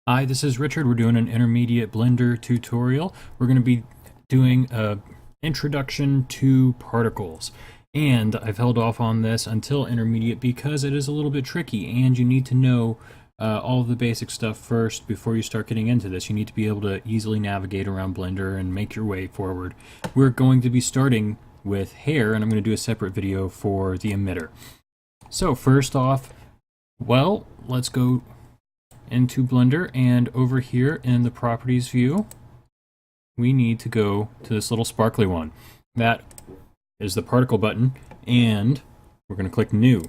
Hi, this is Richard. We're doing an intermediate Blender tutorial. We're going to be doing a introduction to particles. And I've held off on this until intermediate because it is a little bit tricky and you need to know all of the basic stuff first before you start getting into this. You need to be able to easily navigate around Blender and make your way forward. We're going to be starting with hair, and I'm going to do a separate video for the emitter. So first off, well, let's go into Blender, and over here in the properties view we need to go to this little sparkly one. That is the particle button, and we're going to click new.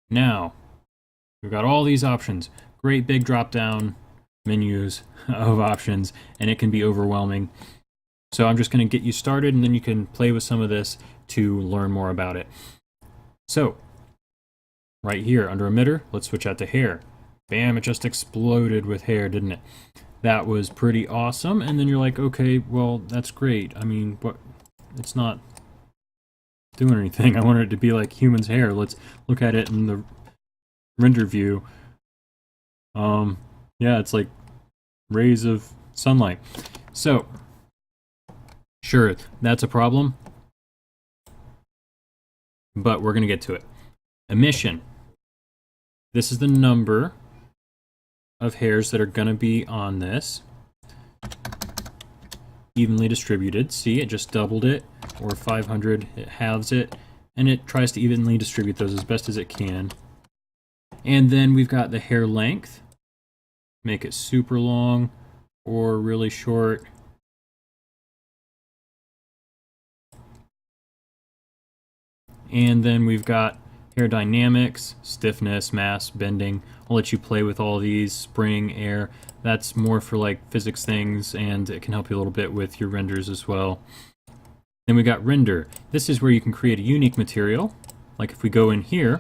Now we've got all these options, great big drop down menus of options, and it can be overwhelming. So I'm just going to get you started, and then you can play with some of this to learn more about it. So right here under emitter, let's switch out to hair. Bam, it just exploded with hair, didn't it? That was pretty awesome. And then you're like, okay, well, that's great. I mean, what? It's not doing anything. I want it to be like human's hair. Let's look at it in the render view. Yeah, it's like rays of sunlight. So, sure, that's a problem, but we're going to get to it. Emission. This is the number of hairs that are going to be on this. Evenly distributed. See, it just doubled it, or 500, it halves it, and it tries to evenly distribute those as best as it can. And then we've got the hair length. Make it super long or really short. And then we've got hair dynamics, stiffness, mass, bending. I'll let you play with all these. Spring, air. That's more for like physics things, and it can help you a little bit with your renders as well. Then we got render. This is where you can create a unique material. Like if we go in here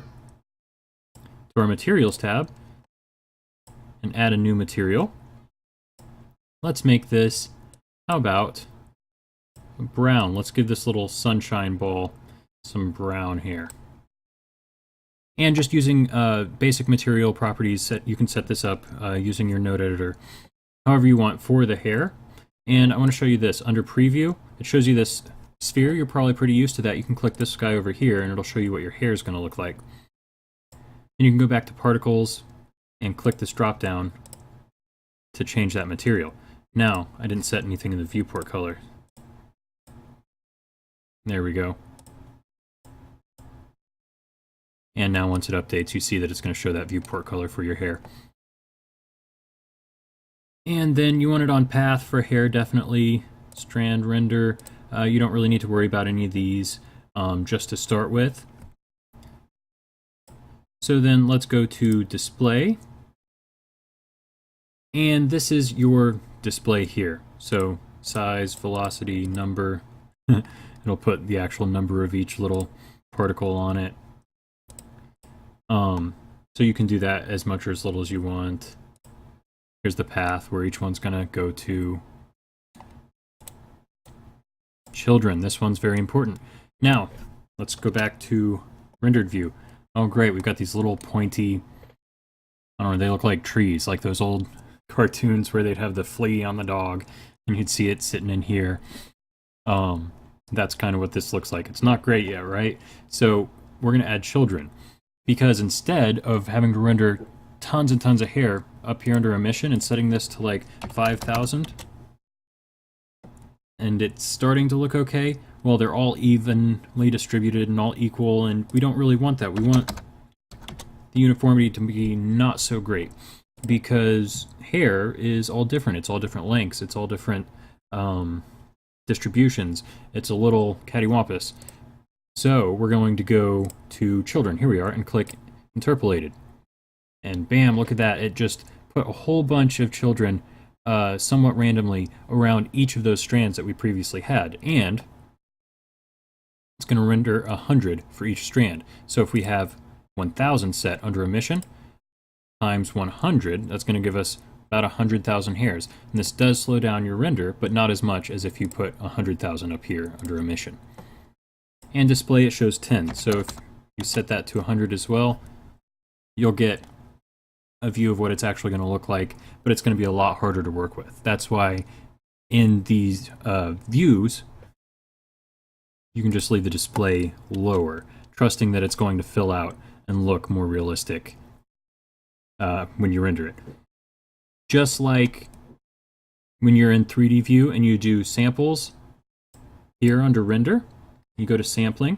to our materials tab and add a new material. Let's make this, how about brown? Let's give this little sunshine ball some brown here. And just using basic material properties, you can set this up using your node editor however you want for the hair. And I want to show you this. Under preview, it shows you this sphere. You're probably pretty used to that. You can click this guy over here and it'll show you what your hair is going to look like. And you can go back to particles and click this drop down to change that material. Now, I didn't set anything in the viewport color. There we go. And now once it updates, you see that it's going to show that viewport color for your hair. And then you want it on path for hair, definitely. Strand render. You don't really need to worry about any of these just to start with. So then let's go to display. And this is your display here. So size, velocity, number. It'll put the actual number of each little particle on it. So you can do that as much or as little as you want. Here's the path where each one's gonna go to. Children, this one's very important. Now, let's go back to rendered view. Oh great, we've got these little pointy, I don't know, they look like trees, like those old cartoons where they'd have the flea on the dog, and you'd see it sitting in here. That's kind of what this looks like. It's not great yet, right? So we're gonna add children. Because instead of having to render tons and tons of hair up here under emission and setting this to like 5,000, and it's starting to look okay, well, they're all evenly distributed and all equal, and we don't really want that. We want the uniformity to be not so great, because hair is all different. It's all different lengths. It's all different distributions. It's a little cattywampus. So we're going to go to children, here we are, and click interpolated. And bam, look at that. It just put a whole bunch of children somewhat randomly around each of those strands that we previously had. And it's going to render 100 for each strand. So if we have 1,000 set under emission times 100, that's going to give us about 100,000 hairs. And this does slow down your render, but not as much as if you put 100,000 up here under emission. And display, it shows 10. So if you set that to 100 as well, you'll get a view of what it's actually going to look like, but it's going to be a lot harder to work with. That's why in these views, you can just leave the display lower, trusting that it's going to fill out and look more realistic when you render it. Just like when you're in 3D view and you do samples, here under render, you go to sampling,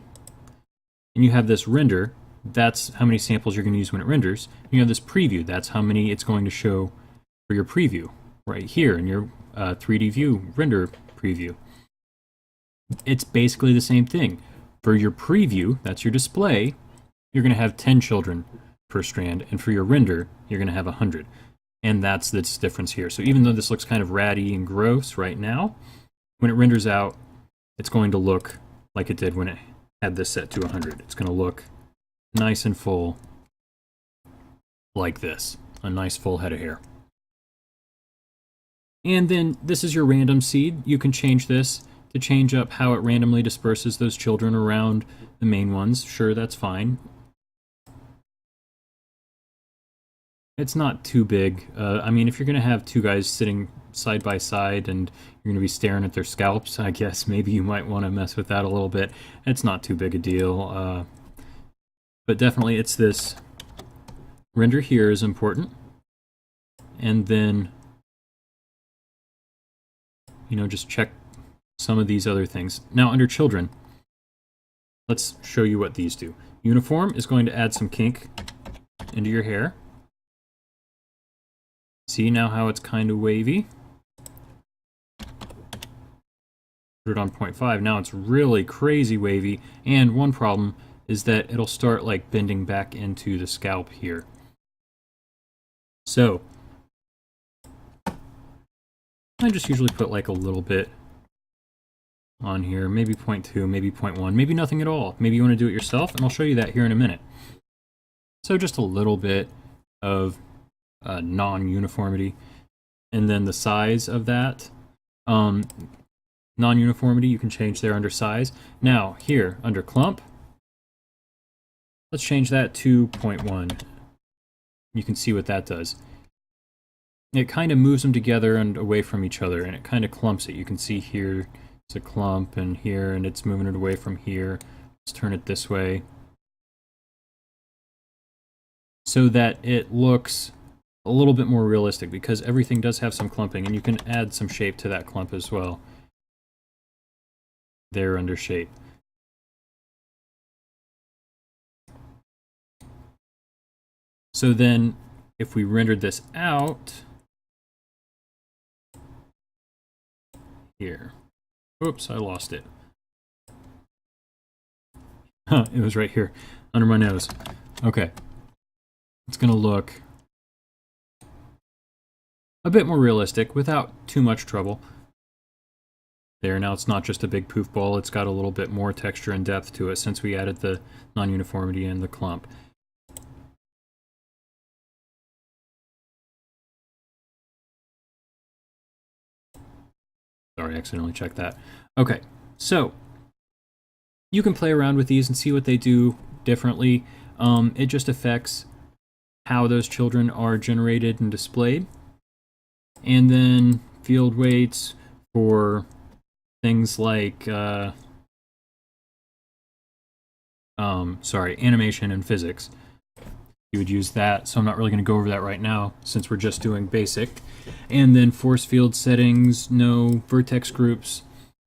and you have this render. That's how many samples you're going to use when it renders. You have this preview. That's how many it's going to show for your preview right here in your 3D view render preview. It's basically the same thing. For your preview, that's your display, you're going to have 10 children per strand, and for your render, you're going to have 100. And that's this difference here. So even though this looks kind of ratty and gross right now, when it renders out, it's going to look like it did when it had this set to 100. It's going to look nice and full like this. A nice full head of hair. And then this is your random seed. You can change this to change up how it randomly disperses those children around the main ones. Sure, that's fine. It's not too big. I mean, if you're going to have two guys sitting side by side and you're going to be staring at their scalps, I guess maybe you might want to mess with that a little bit. It's not too big a deal. But definitely it's this render here is important. And then, you know, just check some of these other things. Now under children, let's show you what these do. Uniform is going to add some kink into your hair. See now how it's kind of wavy? Put it on 0.5. Now it's really crazy wavy. And one problem is that it'll start like bending back into the scalp here. So I just usually put like a little bit on here, maybe 0.2, maybe 0.1, maybe nothing at all. Maybe you want to do it yourself, and I'll show you that here in a minute. So just a little bit of non-uniformity, and then the size of that non-uniformity you can change there under size. Now here under clump, let's change that to 0.1. You can see what that does. It kind of moves them together and away from each other, and it kind of clumps it. You can see here it's a clump, and here, and it's moving it away from here. Let's turn it this way so that it looks a little bit more realistic, because everything does have some clumping, and you can add some shape to that clump as well. There under shape. So then if we rendered this out here. Oops, I lost it. Huh, it was right here under my nose. Okay. It's going to look a bit more realistic without too much trouble. There, now it's not just a big poof ball, it's got a little bit more texture and depth to it since we added the non-uniformity and the clump. Sorry, I accidentally checked that. Okay, so you can play around with these and see what they do differently. It just affects how those children are generated and displayed. And then field weights for things like animation and physics. You would use that, so I'm not really going to go over that right now since we're just doing basic. And then force field settings, no vertex groups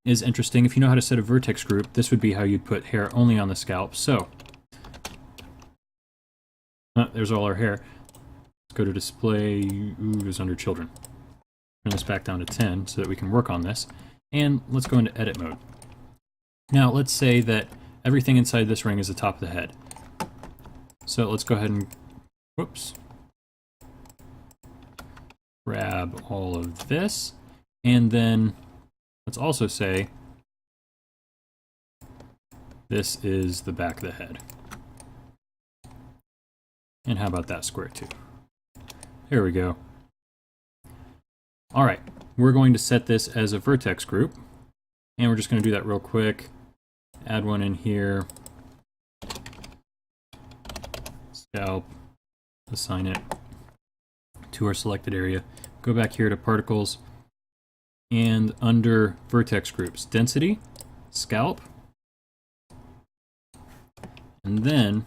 is interesting. If you know how to set a vertex group, this would be how you'd put hair only on the scalp. So there's all our hair. Let's go to display. Ooh, is under children. Turn this back down to 10 so that we can work on this. And let's go into edit mode. Now let's say that everything inside this ring is the top of the head. So let's go ahead and, whoops, grab all of this, and then let's also say this is the back of the head. And how about that square too? There we go. All right, we're going to set this as a vertex group, and we're just going to do that real quick. Add one in here. Scalp, assign it to our selected area. Go back here to particles, and under vertex groups, density, scalp, and then,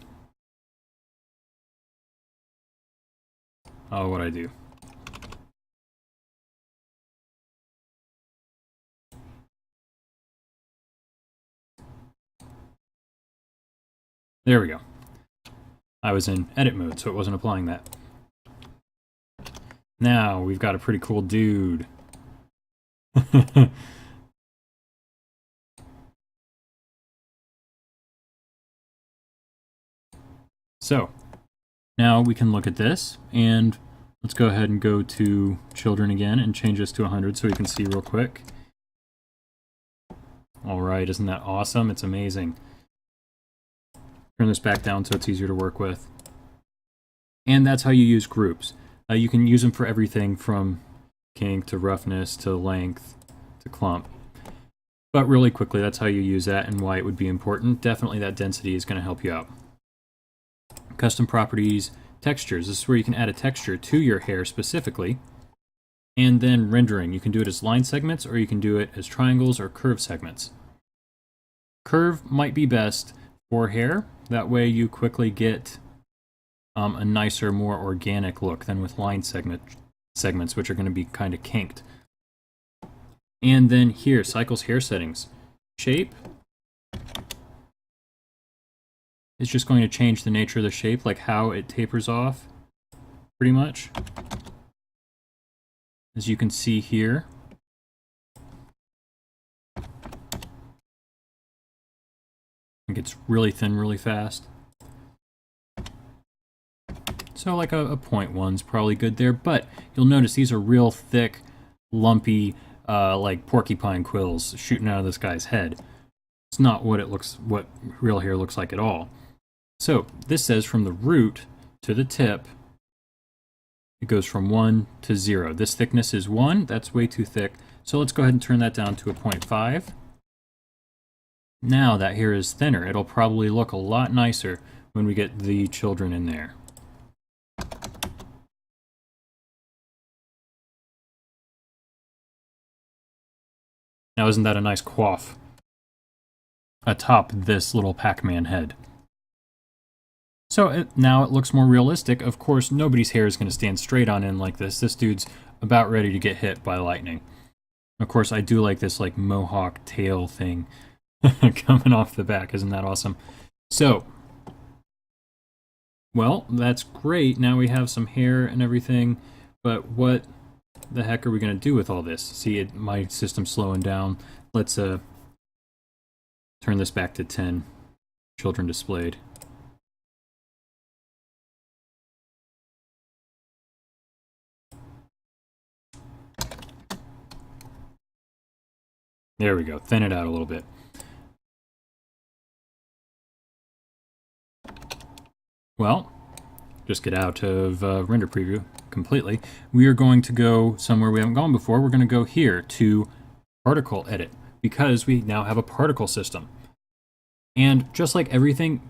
oh, what'd I do? There we go. I was in edit mode, so it wasn't applying that. Now we've got a pretty cool dude. So now we can look at this, and let's go ahead and go to children again and change this to 100 so we can see real quick. All right, isn't that awesome? It's amazing. Turn this back down so it's easier to work with. And that's how you use groups. You can use them for everything from kink to roughness to length to clump. But really quickly, that's how you use that and why it would be important. Definitely that density is going to help you out. Custom properties, textures. This is where you can add a texture to your hair specifically. And then rendering. You can do it as line segments, or you can do it as triangles or curve segments. Curve might be best for hair. That way you quickly get a nicer, more organic look than with line segments, which are going to be kind of kinked. And then here, cycles hair settings. Shape is just going to change the nature of the shape, like how it tapers off, pretty much. As you can see here. It gets really thin really fast. So like a 0.1's probably good there, but you'll notice these are real thick, lumpy, like porcupine quills shooting out of this guy's head. It's not what real hair looks like at all. So this says from the root to the tip, it goes from 1 to 0. This thickness is 1, that's way too thick. So let's go ahead and turn that down to a 0.5. Now that hair is thinner. It'll probably look a lot nicer when we get the children in there. Now isn't that a nice coif atop this little Pac-Man head? So now it looks more realistic. Of course, nobody's hair is going to stand straight on end like this. This dude's about ready to get hit by lightning. Of course, I do like this like mohawk tail thing coming off the back. Isn't that awesome? So, well, that's great. Now we have some hair and everything, but what the heck are we going to do with all this? See, my system's slowing down. Let's turn this back to 10. Children displayed. There we go. Thin it out a little bit. Well, just get out of render preview completely. We are going to go somewhere we haven't gone before. We're going to go here to particle edit because we now have a particle system. And just like everything,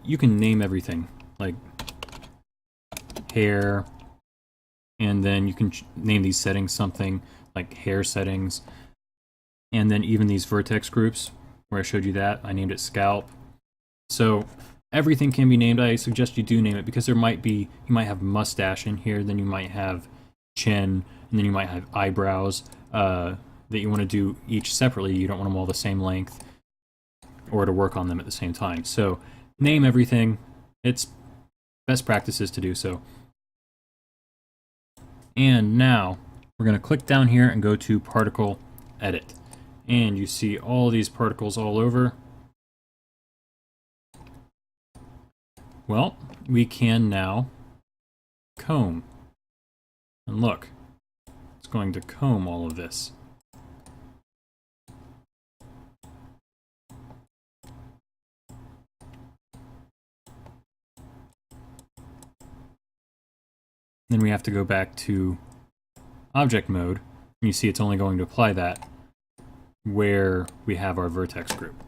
you can name everything like hair, and then you can name these settings something like hair settings. And then even these vertex groups where I showed you that, I named it scalp. So everything can be named. I suggest you do name it because you might have mustache in here, then you might have chin, and then you might have eyebrows that you want to do each separately. You don't want them all the same length or to work on them at the same time. So name everything. It's best practices to do so. And now we're going to click down here and go to particle edit. And you see all these particles all over. Well, we can now comb. And look, it's going to comb all of this. Then we have to go back to object mode. And you see it's only going to apply that where we have our vertex group,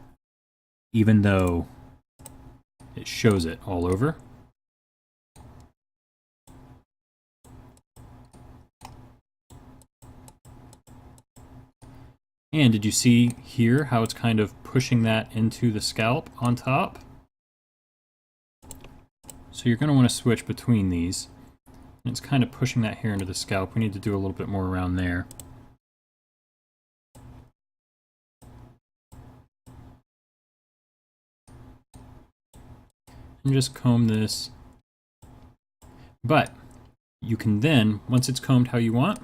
even though it shows it all over. And did you see here how it's kind of pushing that into the scalp on top? So you're going to want to switch between these. And it's kind of pushing that hair into the scalp. We need to do a little bit more around there. And just comb this. But you can then, once it's combed how you want,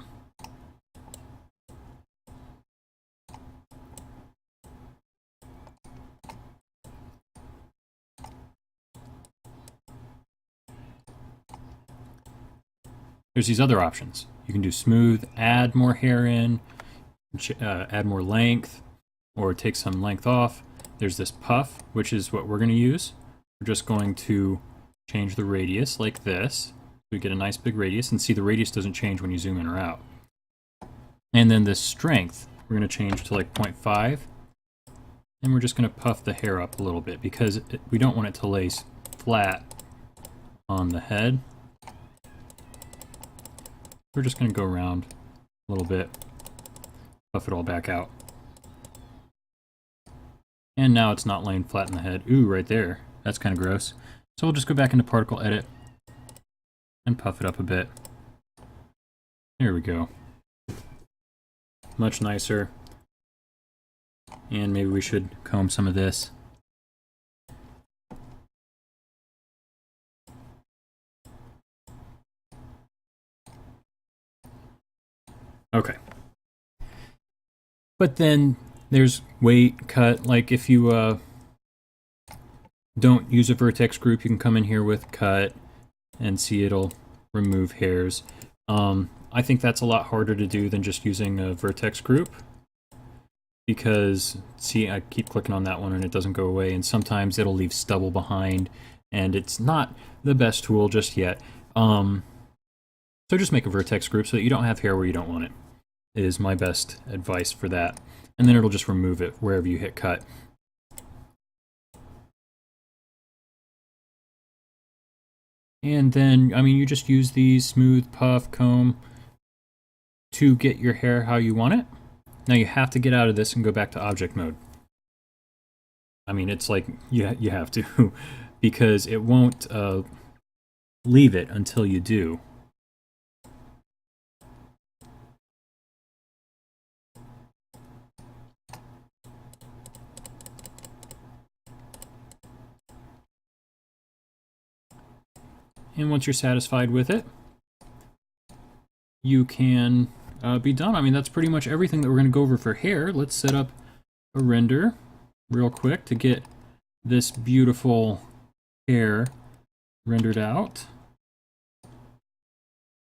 there's these other options. You can do smooth, add more hair in, add more length, or take some length off. There's this puff, which is what we're going to use. We're just going to change the radius like this. We get a nice big radius, and see the radius doesn't change when you zoom in or out. And then this strength, we're going to change to like 0.5. And we're just going to puff the hair up a little bit because we don't want it to lay flat on the head. We're just going to go around a little bit, puff it all back out. And now it's not laying flat in the head. Ooh, right there. That's kind of gross. So we'll just go back into particle edit and puff it up a bit. There we go. Much nicer. And maybe we should comb some of this. Okay. But then there's weight, cut. Like if you don't use a vertex group, you can come in here with cut and see it'll remove hairs. I think that's a lot harder to do than just using a vertex group. Because, see, I keep clicking on that one and it doesn't go away, and sometimes it'll leave stubble behind, and it's not the best tool just yet. So just make a vertex group so that you don't have hair where you don't want it, is my best advice for that. And then it'll just remove it wherever you hit cut. And then, I mean, you just use these smooth, puff, comb to get your hair how you want it. Now you have to get out of this and go back to object mode. I mean, it's like you have to, because it won't leave it until you do. And once you're satisfied with it, you can be done. I mean, that's pretty much everything that we're going to go over for hair. Let's set up a render real quick to get this beautiful hair rendered out.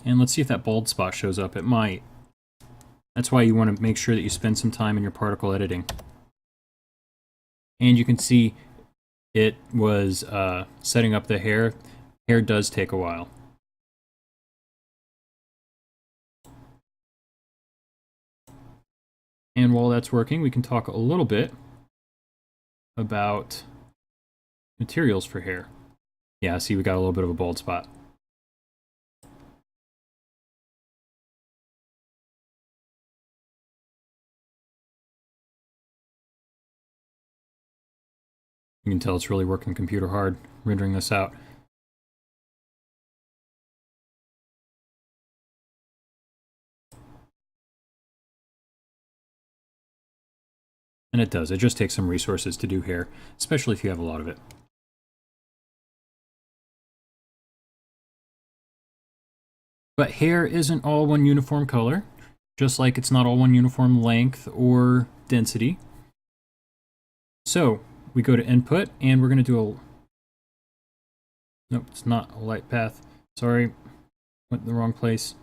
And let's see if that bald spot shows up. It might. That's why you want to make sure that you spend some time in your particle editing. And you can see it was setting up the hair. Hair does take a while. And while that's working, we can talk a little bit about materials for hair. Yeah, see, we got a little bit of a bald spot. You can tell it's really working computer hard rendering this out. And it does. It just takes some resources to do hair, especially if you have a lot of it. But hair isn't all one uniform color, just like it's not all one uniform length or density. So we go to input and we're going to do a... Nope, it's not a light path. Sorry, went in the wrong place.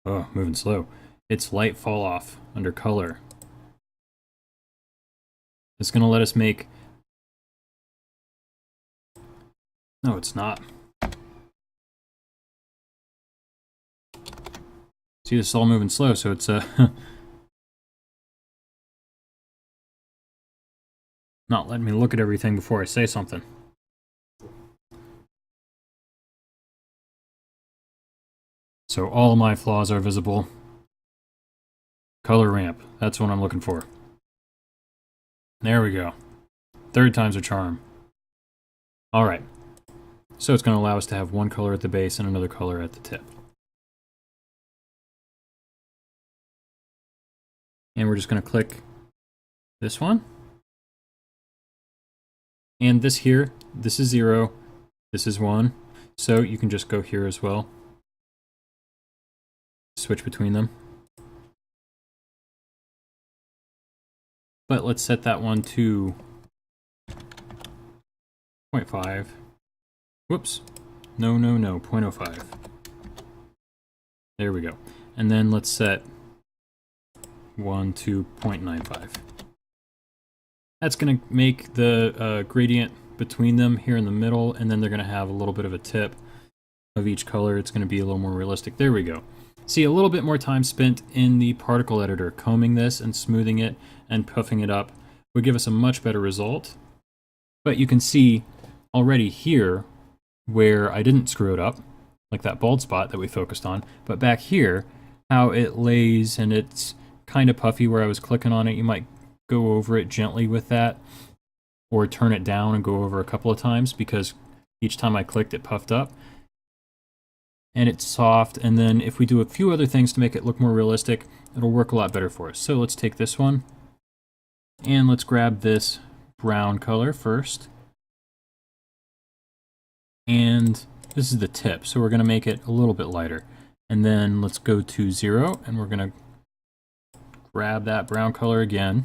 Oh, moving slow. It's light fall off under color. It's going to let us make... No, it's not. See, this is all moving slow, so it's not letting me look at everything before I say something. So all of my flaws are visible. Color ramp. That's what I'm looking for. There we go. Third time's a charm. Alright. So it's going to allow us to have one color at the base and another color at the tip. And we're just going to click this one. And this here, this is 0, this is 1. So you can just go here as well. Switch between them. But let's set that one to 0.5. Whoops. No, 0.05. There we go. And then let's set 1 to 0.95. That's going to make the gradient between them here in the middle, and then they're going to have a little bit of a tip of each color. It's going to be a little more realistic. There we go. See, a little bit more time spent in the particle editor combing this and smoothing it and puffing it up would give us a much better result. But you can see already here where I didn't screw it up, like that bald spot that we focused on, but back here, how it lays and it's kind of puffy where I was clicking on it. You might go over it gently with that, or turn it down and go over a couple of times, because each time I clicked it puffed up. And it's soft, and then if we do a few other things to make it look more realistic, it'll work a lot better for us. So let's take this one, and let's grab this brown color first. And this is the tip, so we're going to make it a little bit lighter. And then let's go to 0, and we're going to grab that brown color again.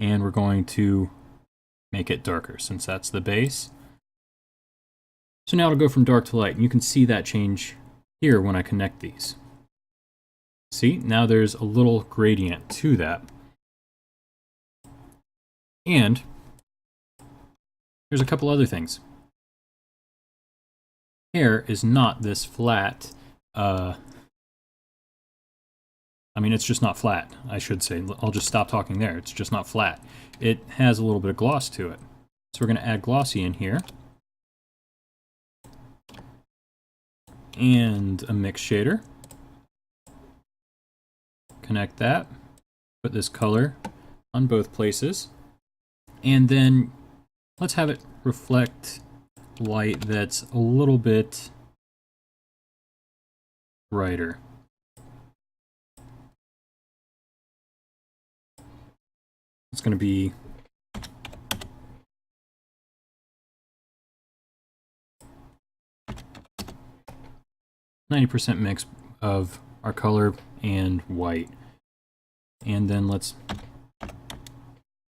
And we're going to make it darker, since that's the base. So now it'll go from dark to light, and you can see that change here when I connect these. See, now there's a little gradient to that. And there's a couple other things. Hair is not this flat, I mean, it's just not flat, I should say. I'll just stop talking there. It's just not flat. It has a little bit of gloss to it. So we're going to add glossy in here. And a mix shader. Connect that. Put this color on both places. And then let's have it reflect light that's a little bit brighter. It's going to be 90% mix of our color and white. And then let's